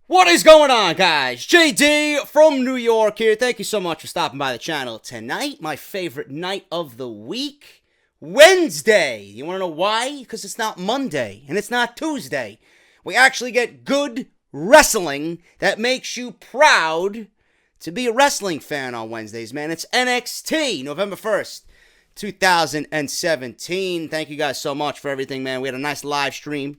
What is going on, guys? JD from New York here. Thank you so much for stopping by the channel tonight. My favorite night of the week, Wednesday. You want to know why? Because it's not Monday and it's not Tuesday. We actually get good wrestling that makes you proud to be a wrestling fan on Wednesdays, man. It's NXT, November 1st, 2017. Thank you guys so much for everything, man. We had a nice live stream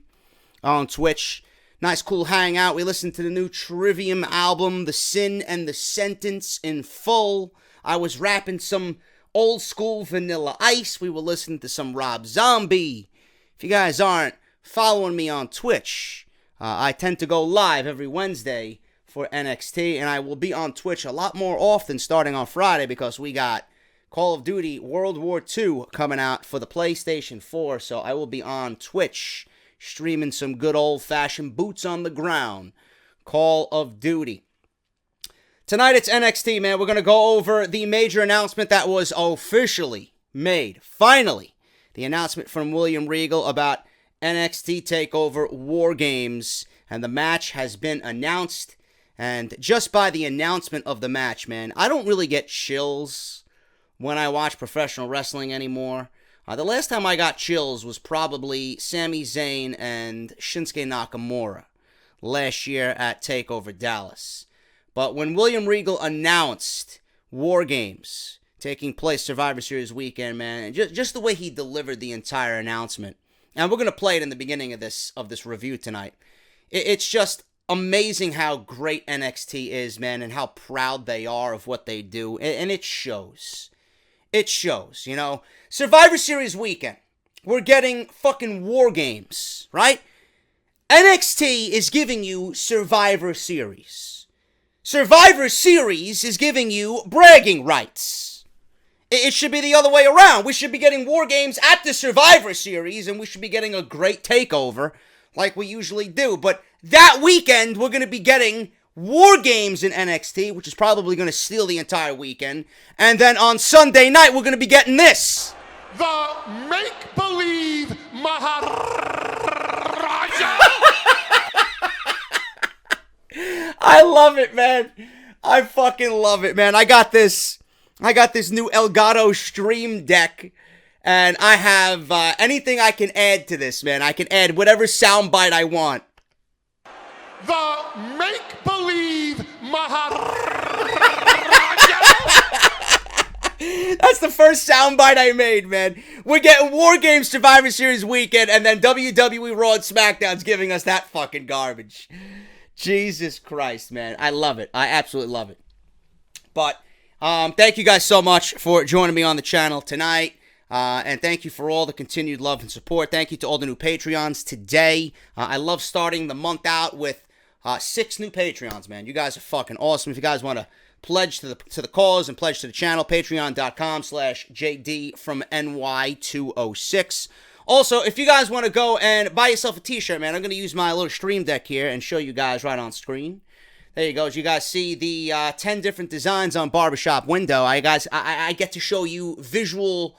on Twitch. Nice, cool hangout. We listened to the new Trivium album, The Sin and the Sentence, in full. I was rapping some old school Vanilla Ice. We were listening to some Rob Zombie. If you guys aren't following me on Twitch, I tend to go live every Wednesday for NXT, and I will be on Twitch a lot more often starting on Friday because we got Call of Duty World War II coming out for the PlayStation 4, so I will be on Twitch streaming some good old-fashioned boots on the ground Call of Duty. Tonight it's NXT, man. We're going to go over the major announcement that was officially made. Finally, the announcement from William Regal about NXT TAKEOVER War Games, and the match has been announced. And just by the announcement of the match, man, I don't really get chills when I watch professional wrestling anymore. The last time I got chills was probably Sami Zayn and Shinsuke Nakamura last year at TakeOver Dallas. But when William Regal announced War Games taking place Survivor Series weekend, man, just the way he delivered the entire announcement, and we're going to play it in the beginning of this review tonight. It's just amazing how great NXT is, man, and how proud they are of what they do, and it shows. It shows, you know. Survivor Series weekend, we're getting fucking War Games, right? NXT is giving you Survivor Series. Survivor Series is giving you bragging rights. It should be the other way around. We should be getting War Games at the Survivor Series, and we should be getting a great takeover like we usually do. But that weekend, we're going to be getting War Games in NXT, which is probably going to steal the entire weekend. And then on Sunday night, we're going to be getting this. The make-believe Maharaja. I love it, man. I fucking love it, man. I got this new Elgato Stream Deck, and I have anything I can add to this, man. I can add whatever soundbite I want. The make-believe Maharaja. That's the first soundbite I made, man. We're getting War Games Survivor Series weekend, and then WWE Raw and SmackDown's giving us that fucking garbage. Jesus Christ, man. I love it. I absolutely love it. But thank you guys so much for joining me on the channel tonight. And thank you for all the continued love and support. Thank you to all the new Patreons today. I love starting the month out with 6 new Patreons, man. You guys are fucking awesome. If you guys want to pledge to the cause and pledge to the channel, patreon.com/JD from NY206. Also, if you guys want to go and buy yourself a t-shirt, man, I'm going to use my little stream deck here and show you guys right on screen. There you go. As you guys see the 10 different designs on Barbershop Window, I get to show you visual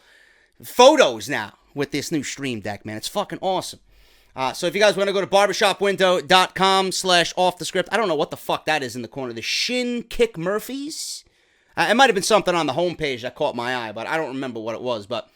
photos now with this new stream deck, man. It's fucking awesome. So if you guys want to go to barbershopwindow.com/offthescript, I don't know what the fuck that is in the corner. The Shin Kick Murphys? It might have been something on the homepage that caught my eye, but I don't remember what it was. But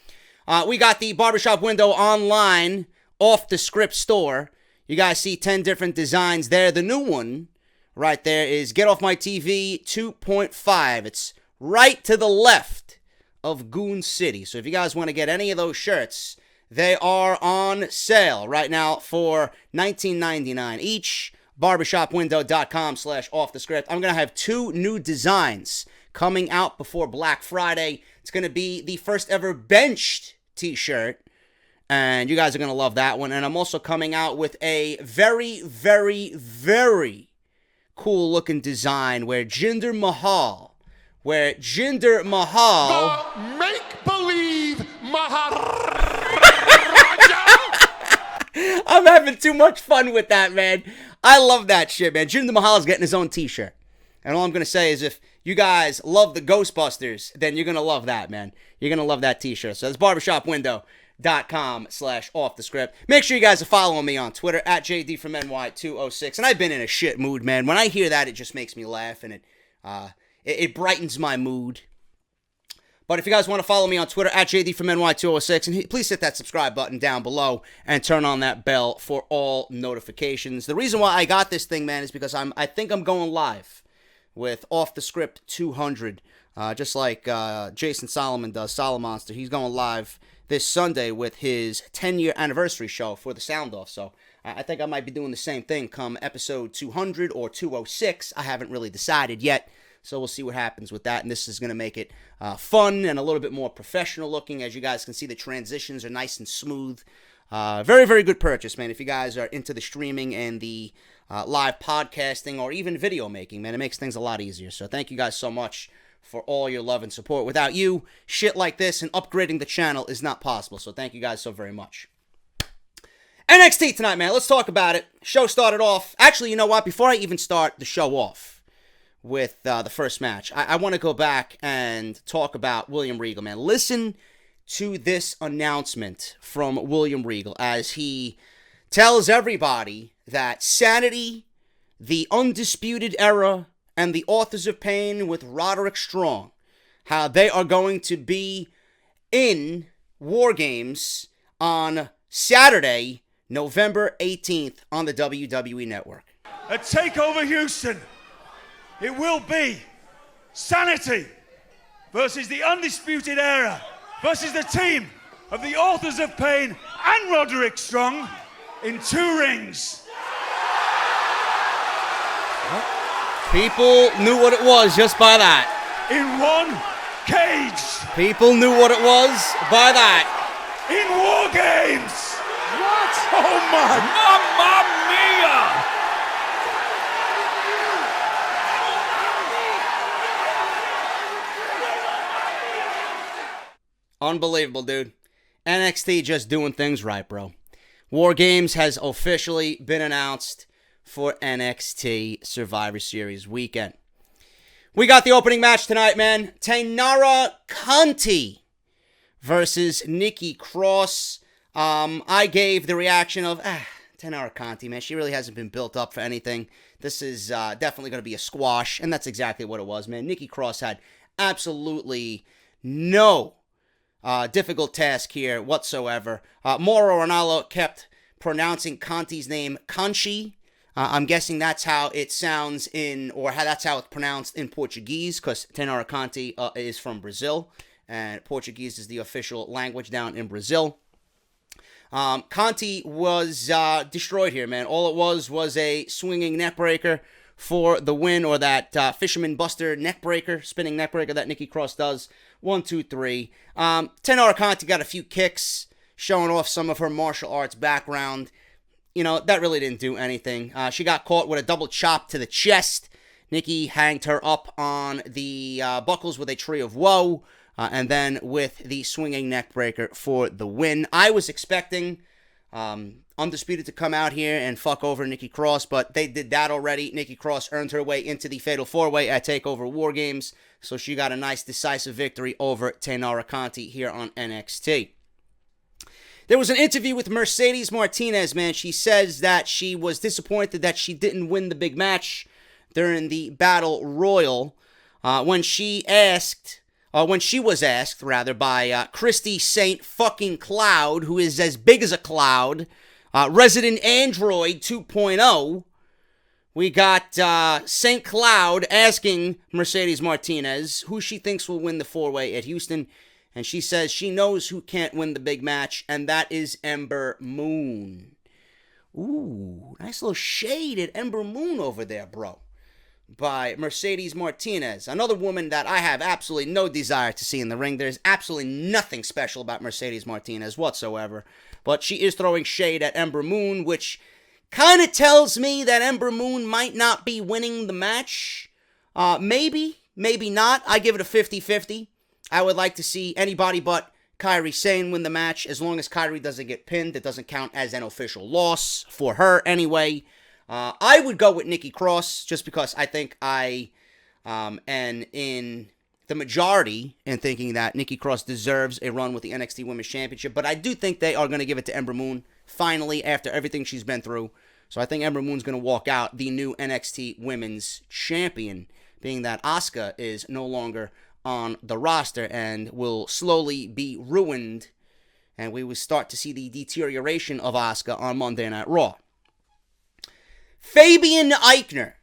we got the Barbershop Window online off the script store. You guys see 10 different designs there. The new one right there is Get Off My TV 2.5. It's right to the left of Goon City. So if you guys want to get any of those shirts, they are on sale right now for $19.99 each. Barbershopwindow.com/offthescript. I'm going to have 2 new designs coming out before Black Friday. It's going to be the first ever benched t-shirt, and you guys are going to love that one. And I'm also coming out with a very, very, very cool looking design where Jinder Mahal, the make-believe Maharaja. I'm having too much fun with that, man. I love that shit, man. Jinder Mahal is getting his own t-shirt. And all I'm going to say is if you guys love the Ghostbusters, then you're going to love that, man. You're going to love that t-shirt. So that's Barbershop Window. twitter.com/offthescript. Make sure you guys are following me on Twitter at JDFROMNY206. And I've been in a shit mood, man. When I hear that, it just makes me laugh, and it brightens my mood. But if you guys want to follow me on Twitter at JDFROMNY206, and please hit that subscribe button down below and turn on that bell for all notifications. The reason why I got this thing, man, is because I think I'm going live with Off the Script 200, just like Jason Solomon does, Solomonster. He's going live this Sunday with his 10-year anniversary show for the Sound Off. So I think I might be doing the same thing come episode 200 or 206. I haven't really decided yet. So we'll see what happens with that, and this is going to make it fun and a little bit more professional looking. As you guys can see, the transitions are nice and smooth. Very, very good purchase, man. If you guys are into the streaming and the live podcasting or even video making, man, it makes things a lot easier. So thank you guys so much for all your love and support. Without you, shit like this and upgrading the channel is not possible. So thank you guys so very much. NXT tonight, man. Let's talk about it. Show started off. Actually, you know what? Before I even start the show off with the first match, I want to go back and talk about William Regal, man. Listen to this announcement from William Regal as he tells everybody that Sanity, the Undisputed Era, and the Authors of Pain with Roderick Strong, how they are going to be in War Games on Saturday, November 18th on the WWE Network. At TAKEOVER Houston, it will be Sanity versus the Undisputed Era versus the team of the Authors of Pain and Roderick Strong in 2 rings. People knew what it was just by that. In 1 cage. People knew what it was by that. In War Games. What? Oh my. Mamma mia! Unbelievable, dude. NXT just doing things right, bro. War Games has officially been announced for NXT Survivor Series weekend. We got the opening match tonight, man. Taynara Conti versus Nikki Cross. I gave the reaction of, Taynara Conti, man. She really hasn't been built up for anything. This is definitely going to be a squash, and that's exactly what it was, man. Nikki Cross had absolutely no difficult task here whatsoever. Mauro Ranallo kept pronouncing Conti's name Conchi. I'm guessing that's how it sounds that's how it's pronounced in Portuguese, because Taynara Conti is from Brazil, and Portuguese is the official language down in Brazil. Conti was destroyed here, man. All it was a swinging neckbreaker for the win, or that Fisherman Buster neckbreaker, spinning neckbreaker that Nikki Cross does. 1, 2, 3. Taynara Conti got a few kicks, showing off some of her martial arts background. You know, that really didn't do anything. She got caught with a double chop to the chest. Nikki hanged her up on the buckles with a Tree of Woe, and then with the swinging neckbreaker for the win. I was expecting Undisputed to come out here and fuck over Nikki Cross, but they did that already. Nikki Cross earned her way into the Fatal 4-Way at TakeOver War Games, so she got a nice decisive victory over Taynara Conti here on NXT. There was an interview with Mercedes Martinez, man. She says that she was disappointed that she didn't win the big match during the Battle Royal. When she was asked by Christy St. fucking Cloud, who is as big as a cloud, Resident Android 2.0, we got St. Cloud asking Mercedes Martinez who she thinks will win the 4-Way at Houston. And she says she knows who can't win the big match, and that is Ember Moon. Ooh, nice little shade at Ember Moon over there, bro. By Mercedes Martinez. Another woman that I have absolutely no desire to see in the ring. There's absolutely nothing special about Mercedes Martinez whatsoever. But she is throwing shade at Ember Moon, which kind of tells me that Ember Moon might not be winning the match. Maybe not. I give it a 50-50. I would like to see anybody but Kairi Sane win the match. As long as Kairi doesn't get pinned, it doesn't count as an official loss for her anyway. I would go with Nikki Cross just because I think I am in the majority in thinking that Nikki Cross deserves a run with the NXT Women's Championship, but I do think they are going to give it to Ember Moon, finally, after everything she's been through. So I think Ember Moon's going to walk out the new NXT Women's Champion, being that Asuka is no longer on the roster and will slowly be ruined, and we will start to see the deterioration of Asuka on Monday Night Raw. Fabian Aichner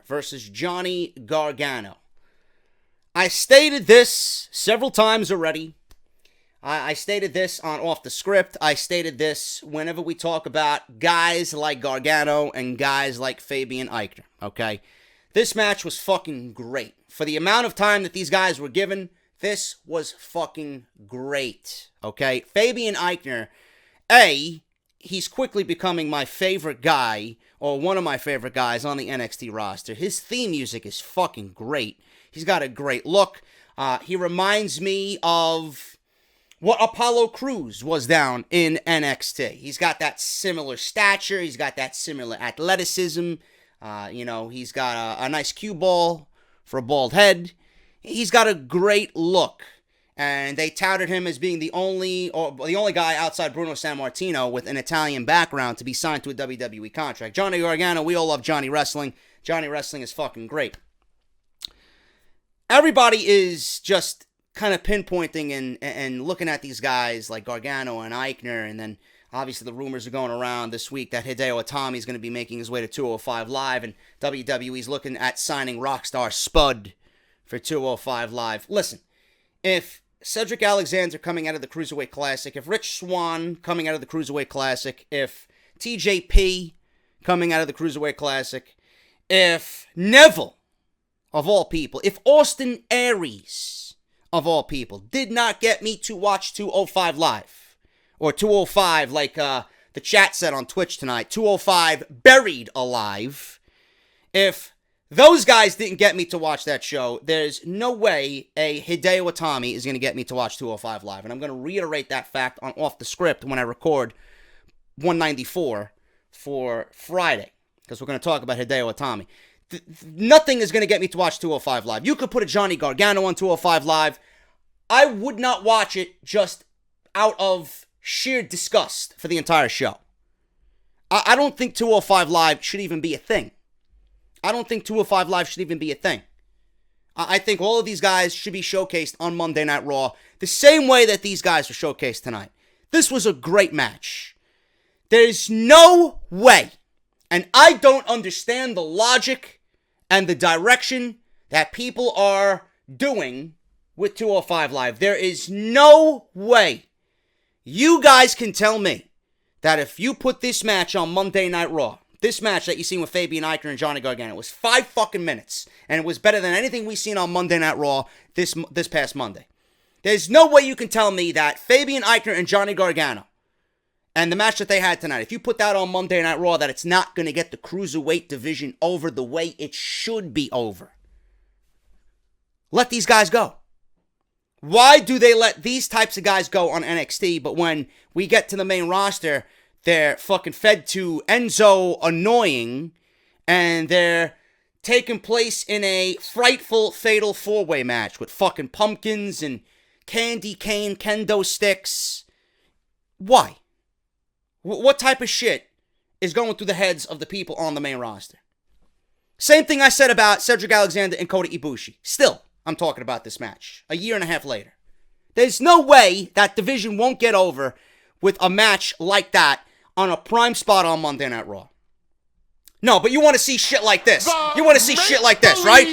versus Johnny Gargano. I stated this several times already. I stated this on Off the Script. I stated this whenever we talk about guys like Gargano and guys like Fabian Aichner, okay? This match was fucking great. For the amount of time that these guys were given, this was fucking great, okay? Fabian Aichner, he's quickly becoming my favorite guy, or one of my favorite guys on the NXT roster. His theme music is fucking great. He's got a great look. He reminds me of what Apollo Crews was down in NXT. He's got that similar stature. He's got that similar athleticism. He's got a nice cue ball for a bald head. He's got a great look. And they touted him as being the only guy outside Bruno Sammartino with an Italian background to be signed to a WWE contract. Johnny Gargano, we all love Johnny Wrestling. Johnny Wrestling is fucking great. Everybody is just kind of pinpointing and looking at these guys like Gargano and Aichner, and then obviously the rumors are going around this week that Hideo Itami is going to be making his way to 205 Live, and WWE's looking at signing Rockstar Spud for 205 Live. Listen, if Cedric Alexander coming out of the Cruiserweight Classic, if Rich Swann coming out of the Cruiserweight Classic, if TJP coming out of the Cruiserweight Classic, if Neville, of all people, if Austin Aries, of all people, did not get me to watch 205 Live, or 205 like the chat said on Twitch tonight, 205 Buried Alive, if those guys didn't get me to watch that show, there's no way a Hideo Itami is going to get me to watch 205 Live. And I'm going to reiterate that fact on Off the Script when I record 194 for Friday, because we're going to talk about Hideo Itami. Nothing is going to get me to watch 205 Live. You could put a Johnny Gargano on 205 Live. I would not watch it just out of sheer disgust for the entire show. I don't think 205 Live should even be a thing. I think all of these guys should be showcased on Monday Night Raw the same way that these guys were showcased tonight. This was a great match. There's no way, and I don't understand the logic and the direction that people are doing with 205 Live. There is no way you guys can tell me that if you put this match on Monday Night Raw, this match that you seen with Fabian Aichner and Johnny Gargano was 5 fucking minutes, and it was better than anything we seen on Monday Night Raw this past Monday. There's no way you can tell me that Fabian Aichner and Johnny Gargano and the match that they had tonight, if you put that on Monday Night Raw, that it's not going to get the Cruiserweight division over the way it should be over. Let these guys go. Why do they let these types of guys go on NXT, but when we get to the main roster, they're fucking fed to Enzo Annoying, and they're taking place in a frightful fatal 4-way match with fucking pumpkins and candy cane kendo sticks? Why? What type of shit is going through the heads of the people on the main roster? Same thing I said about Cedric Alexander and Kota Ibushi. Still, I'm talking about this match a year and a half later. There's no way that division won't get over with a match like that on a prime spot on Monday Night Raw. No, but you want to see shit like this. You want to see shit like this, right?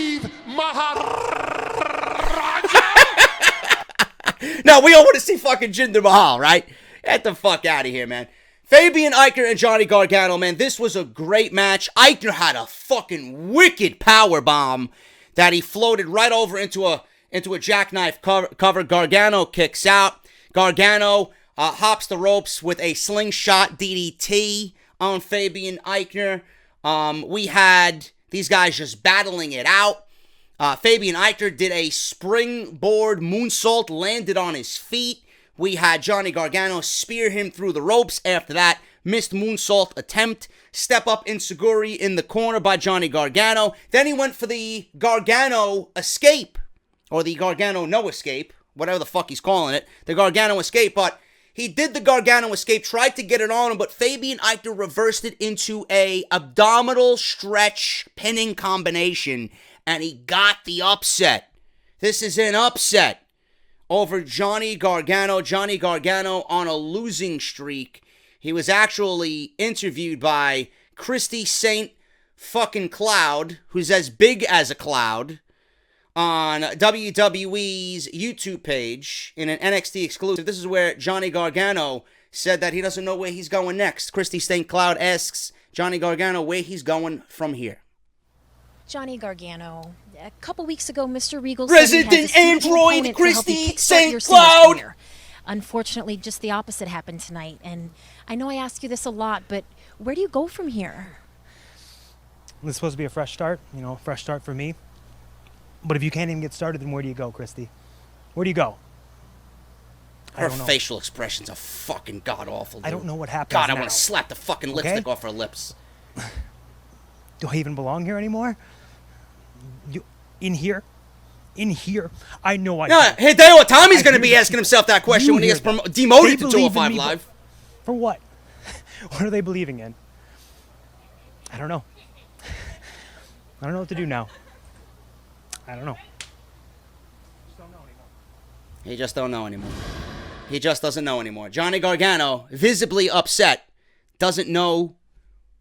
No, we all want to see fucking Jinder Mahal, right? Get the fuck out of here, man. Fabian Aichner and Johnny Gargano, man, this was a great match. Aichner had a fucking wicked power bomb that he floated right over into a jackknife cover. Gargano kicks out. Gargano hops the ropes with a slingshot DDT on Fabian Aichner. We had these guys just battling it out. Fabian Aichner did a springboard moonsault, landed on his feet. We had Johnny Gargano spear him through the ropes. After that, missed moonsault attempt. Step up enziguri in the corner by Johnny Gargano. Then he went for the Gargano escape, or the Gargano no escape, whatever the fuck he's calling it, the Gargano escape, but he did the Gargano escape, tried to get it on him, but Fabian Aichner reversed it into a abdominal stretch pinning combination, and he got the upset. This is an upset over Johnny Gargano. Johnny Gargano on a losing streak. He was actually interviewed by Christy St. fucking Cloud, who's as big as a cloud, on WWE's YouTube page in an NXT exclusive. This is where Johnny Gargano said that he doesn't know where he's going next. Christy St. Cloud asks Johnny Gargano where he's going from here. Johnny Gargano, a couple weeks ago, Mr. Regal Resident Android Christy St. Cloud. Unfortunately, just the opposite happened tonight, and I know I ask you this a lot, but where do you go from here? This is supposed to be a fresh start, fresh start for me. But if you can't even get started, then where do you go, Christy? Where do you go? Her facial expressions are fucking god-awful, dude. I don't know what happens God, I now. want to slap the fucking lipstick off her lips. Do I even belong here anymore? In here? In here? I know I Yeah, hey, Hideo Itami's going to be asking himself that question when he gets demoted to 205 Live. For what? What are they believing in? I don't know. I don't know what to do now. I don't know. He just don't know anymore. He just doesn't know anymore. Johnny Gargano, visibly upset, doesn't know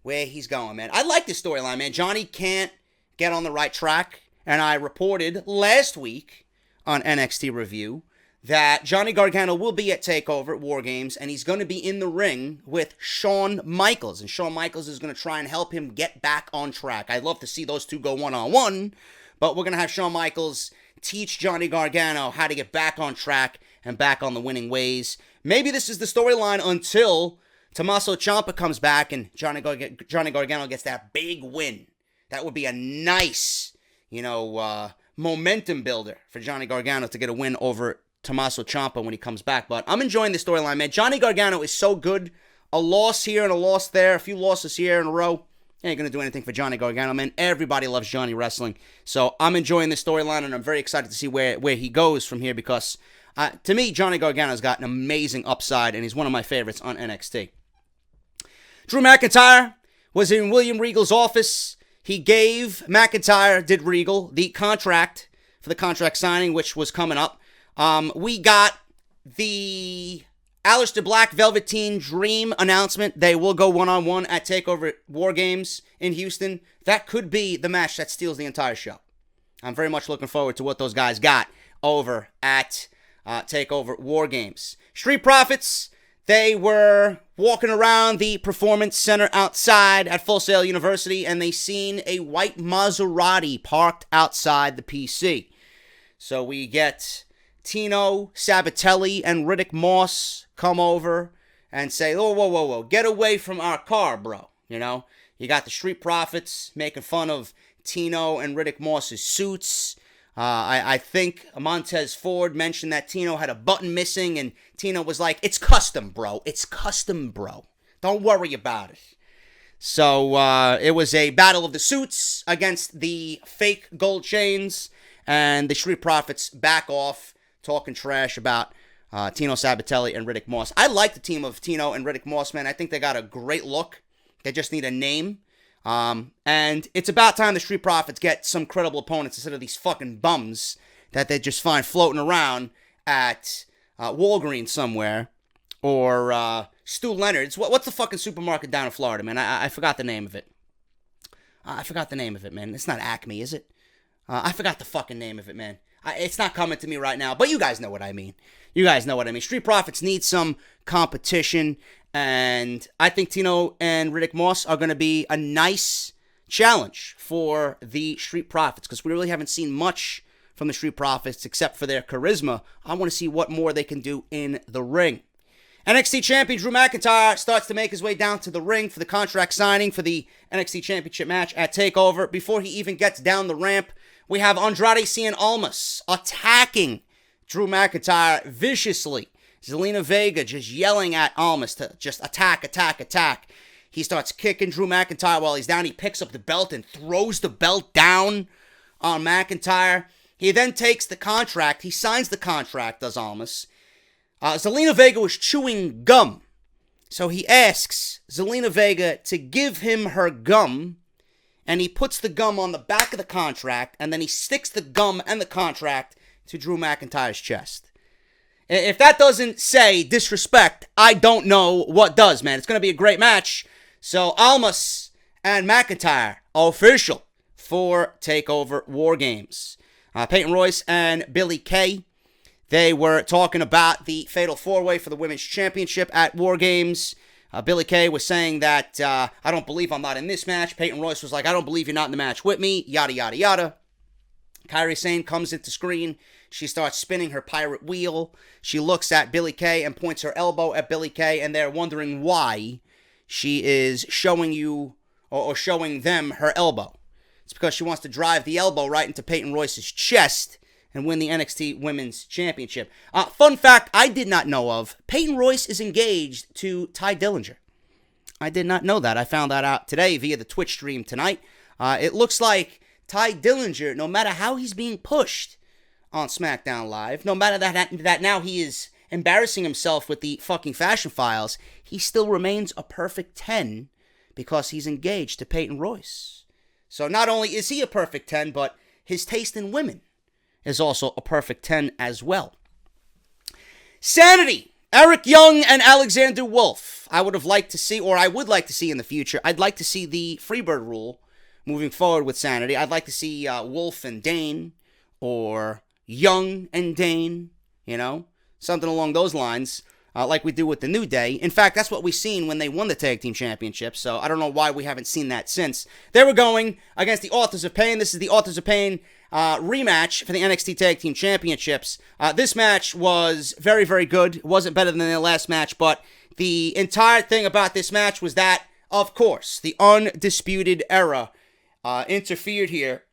where he's going, man. I like this storyline, man. Johnny can't get on the right track, and I reported last week on NXT Review that Johnny Gargano will be at TakeOver at War Games, and he's going to be in the ring with Shawn Michaels, and Shawn Michaels is going to try and help him get back on track. I'd love to see those two go one-on-one, but we're going to have Shawn Michaels teach Johnny Gargano how to get back on track and back on the winning ways. Maybe this is the storyline until Tommaso Ciampa comes back and Johnny Gargano gets that big win. That would be a nice, momentum builder for Johnny Gargano to get a win over Tommaso Ciampa when he comes back. But I'm enjoying this storyline, man. Johnny Gargano is so good. A loss here and a loss there, a few losses here in a row. Ain't going to do anything for Johnny Gargano, man. Everybody loves Johnny Wrestling. So I'm enjoying this storyline, and I'm very excited to see where he goes from here because, to me, Johnny Gargano's got an amazing upside, and he's one of my favorites on NXT. Drew McIntyre was in William Regal's office. He gave did Regal, the contract for the contract signing, which was coming up. We got the Aleister Black Velveteen Dream announcement. They will go one-on-one at TakeOver War Games in Houston. That could be the match that steals the entire show. I'm very much looking forward to what those guys got over at TakeOver War Games. Street Profits, they were walking around the Performance Center outside at Full Sail University, and they seen a white Maserati parked outside the PC. So we get Tino Sabatelli and Riddick Moss come over and say, whoa, get away from our car, bro. You got the Street Profits making fun of Tino and Riddick Moss's suits. I think Montez Ford mentioned that Tino had a button missing, and Tino was like, it's custom, bro. It's custom, bro. Don't worry about it. So it was a battle of the suits against the fake gold chains, and the Street Profits back off, talking trash about Tino Sabatelli and Riddick Moss. I like the team of Tino and Riddick Moss, man. I think they got a great look. They just need a name. And it's about time the Street Profits get some credible opponents instead of these fucking bums that they just find floating around at Walgreens somewhere, or Stu Leonard's. What's the fucking supermarket down in Florida, man? I forgot the name of it. I forgot the name of it, man. It's not Acme, is it? I forgot the fucking name of it, man. It's not coming to me right now, but you guys know what I mean. Street Profits need some competition, and I think Tino and Riddick Moss are going to be a nice challenge for the Street Profits, because we really haven't seen much from the Street Profits except for their charisma. I want to see what more they can do in the ring. NXT Champion Drew McIntyre starts to make his way down to the ring for the contract signing for the NXT Championship match at TakeOver. Before he even gets down the ramp, we have Andrade Cien Almas attacking Drew McIntyre viciously Zelina Vega just yelling at Almas to just attack, attack, attack. He starts kicking Drew McIntyre while he's down. He picks up the belt and throws the belt down on McIntyre. He then takes the contract. He signs the contract, does Almas. Zelina Vega was chewing gum. So he asks Zelina Vega to give him her gum. And he puts the gum on the back of the contract. And then he sticks the gum and the contract to Drew McIntyre's chest. If that doesn't say disrespect, I don't know what does, man. It's going to be a great match. So Almas and McIntyre official for TakeOver War Games. Peyton Royce and Billie Kay, they were talking about the Fatal 4-Way for the Women's Championship at War Games. Billie Kay was saying that, I don't believe I'm not in this match. Peyton Royce was like, I don't believe you're not in the match with me, yada, yada, yada. Kairi Sane comes into screen. She starts spinning her pirate wheel. She looks at Billie Kay and points her elbow at Billie Kay, and they're wondering why she is showing you, or showing them her elbow. It's because she wants to drive the elbow right into Peyton Royce's chest and win the NXT Women's Championship. Fun fact I did not know of, Peyton Royce is engaged to Tye Dillinger. I did not know that. I found that out today via the Twitch stream tonight. It looks like Tye Dillinger, no matter how he's being pushed on SmackDown Live, no matter that now he is embarrassing himself with the fucking Fashion Files, he still remains a perfect 10 because he's engaged to Peyton Royce. So not only is he a perfect 10, but his taste in women is also a perfect 10 as well. Sanity, Eric Young and Alexander Wolf. I would like to see in the future, I'd like to see the Freebird rule moving forward with Sanity. I'd like to see Wolf and Dane, or Young and Dane, something along those lines. Like we do with the New Day. In fact, that's what we seen when they won the Tag Team Championship, so I don't know why we haven't seen that since. They were going against the Authors of Pain. This is the Authors of Pain rematch for the NXT Tag Team Championships. This match was very, very good. It wasn't better than their last match, but the entire thing about this match was that, of course, the Undisputed Era interfered here,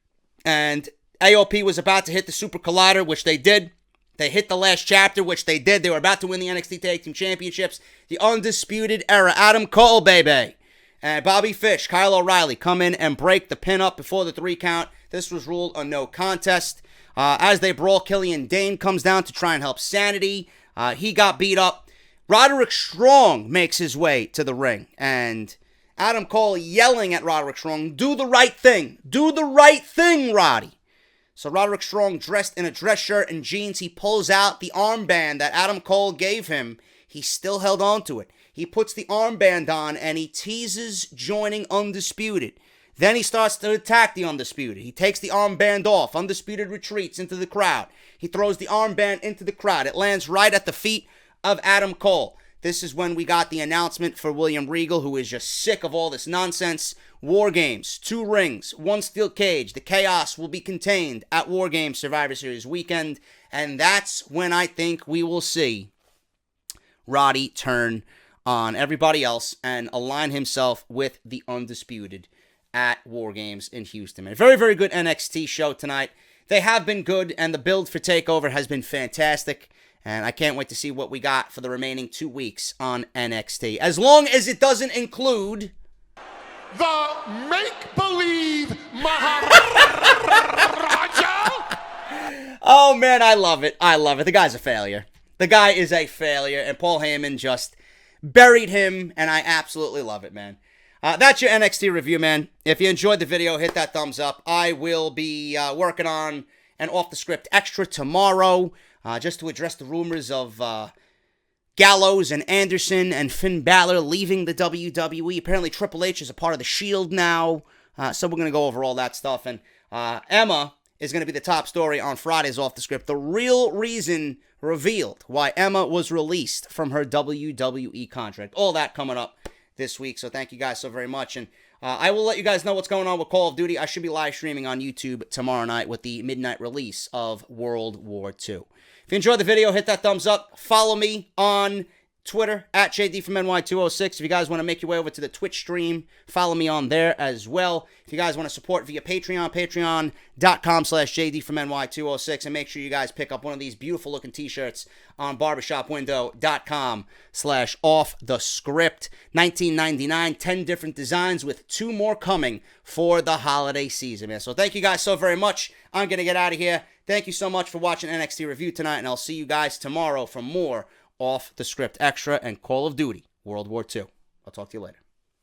and AOP was about to hit the Super Collider, which they did. They hit the last chapter, which they did. They were about to win the NXT Tag Team Championships. The Undisputed Era, Adam Cole, baby, and Bobby Fish, Kyle O'Reilly come in and break the pin up before the 3 count. This was ruled a no contest. As they brawl, Killian Dane comes down to try and help Sanity. He got beat up. Roderick Strong makes his way to the ring, and Adam Cole yelling at Roderick Strong, do the right thing. Do the right thing, Roddy. So Roderick Strong, dressed in a dress shirt and jeans, he pulls out the armband that Adam Cole gave him. He still held on to it. He puts the armband on and he teases joining Undisputed. Then he starts to attack the Undisputed. He takes the armband off. Undisputed retreats into the crowd. He throws the armband into the crowd. It lands right at the feet of Adam Cole. This is when we got the announcement for William Regal, who is just sick of all this nonsense. War Games, 2 rings, 1 steel cage. The chaos will be contained at War Games Survivor Series weekend. And that's when I think we will see Roddy turn on everybody else and align himself with the Undisputed at War Games in Houston. A very, very good NXT show tonight. They have been good, and the build for TakeOver has been fantastic. And I can't wait to see what we got for the remaining 2 weeks on NXT. As long as it doesn't include the make-believe Maharaja. Oh, man, I love it. I love it. The guy's a failure. The guy is a failure, and Paul Heyman just buried him, and I absolutely love it, man. That's your NXT review, man. If you enjoyed the video, hit that thumbs up. I will be working on an off-the-script extra tomorrow, just to address the rumors of Gallows and Anderson and Finn Balor leaving the WWE. Apparently Triple H is a part of the Shield now, so we're going to go over all that stuff. And Emma is going to be the top story on Friday's Off the Script. The real reason revealed why Emma was released from her WWE contract. All that coming up this week, so thank you guys so very much. And I will let you guys know what's going on with Call of Duty. I should be live streaming on YouTube tomorrow night with the midnight release of World War II. If you enjoyed the video, hit that thumbs up. Follow me on Twitter, at JD from NY206. If you guys want to make your way over to the Twitch stream, follow me on there as well. If you guys want to support via Patreon, patreon.com/JD from NY206. And make sure you guys pick up one of these beautiful looking t-shirts on barbershopwindow.com/offthescript. $19.99, 10 different designs with 2 more coming for the holiday season, man. So thank you guys so very much. I'm going to get out of here. Thank you so much for watching NXT Review tonight, and I'll see you guys tomorrow for more Off the Script Extra and Call of Duty World War II. I'll talk to you later.